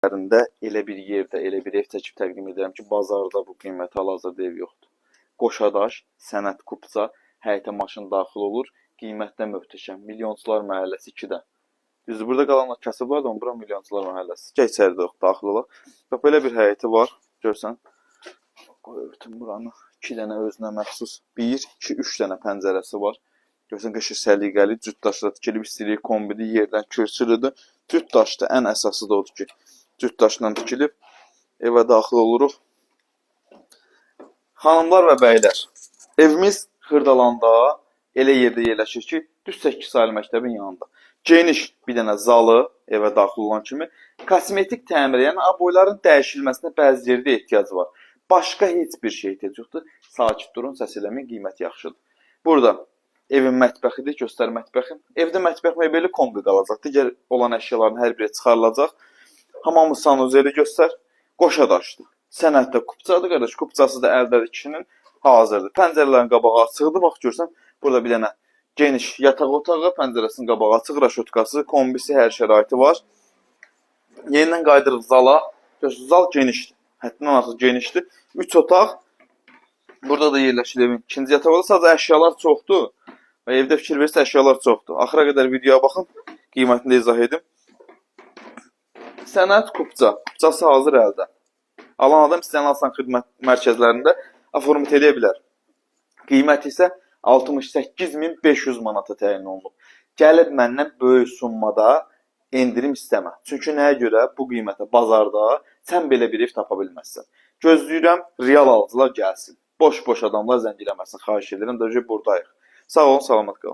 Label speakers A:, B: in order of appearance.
A: Ərində elə bir yerdə, elə bir ev çəkib təqdim edirəm ki, bazarda bu qiymətə hal-hazırda ev yoxdur. Qoşadaş, Sənət Kupça, həyətə maşın daxil olur, qiymətdə möhtəşəm. Milyonçular məhəlləsi 2-də. Düzdür, burada qalanlar kasıb var da, bura Milyonçular məhəlləsi. Gəl içəridə yox, daxil olaq. Bax, belə bir həyəti var, görsən. Qoy örtüm buranı. 2 dənə özünə məxsus, 1, 2, 3 dənə pəncərəsi var. Görsən, qışı səliqəli, cüt daşla tikilib, istilik kombidi yerdən kürsülüdür. Cüt daşda ən əsası da odur ki, cüt daşla tikilib, evə daxil oluruq. Xanımlar və bəylər, evimiz Xırdalanda elə yerdə yerləşir ki, düz 8 saylı məktəbin yanında. Geniş bir dənə zalı evə daxil olan kimi, kosmetik təmir, yəni aboyların dəyişilməsinə bəzi yerdə ehtiyac var. Başqa heç bir şey ehtiyac yoxdur. Sakit durun, səs eləməyin, qiymət yaxşıdır. Burada evin mətbəxidir, göstər mətbəxin. Evdə mətbəx mebeli kombi qalacaq. Digər olan əşyaların hər biri çıxarılacaq. Hamamı sanuzeli göstər. Qoşadaşdır. Sənətdə kupçadır, qardaş. Kupçası da əldədir kişinin, hazırdır. Pəncərələrin qabağı açıqdır. Bax, görsən, burada bir dənə geniş yataq otağı, pəncərəsinin qabağı açıq, raşotkası, kombisi, hər şəraiti var. Yenidən qaydırıq zala. Görsən, zal genişdir. Həddindən artıq genişdir. 3 otaq. Burada da yerləşir evin ikinci yatağı var. Sadəcə əşyalar çoxdur. Və evdə fikir verirsə əşyalar çoxdur. Axıra qədər videoya baxın, qiymətini də izah edim. Sənət Kupça. Kupçası hazır əldə. Alan adam istəyən alsan xidmət mərkəzlərində aformat eləyə bilər. Qiyməti isə 68.500 manata təyin olunub. Gəlib məndən böyük summada endirim istəmə. Çünki nəyə görə bu qiymətə bazarda sən belə bir ev tapa bilməzsən. Gözləyirəm, real alıcılar gəlsin. Boş-boş adamlar zəng eləməsin, xahiş edirəm. Dəcə buradayıq. Sağ olun, salamat qalın.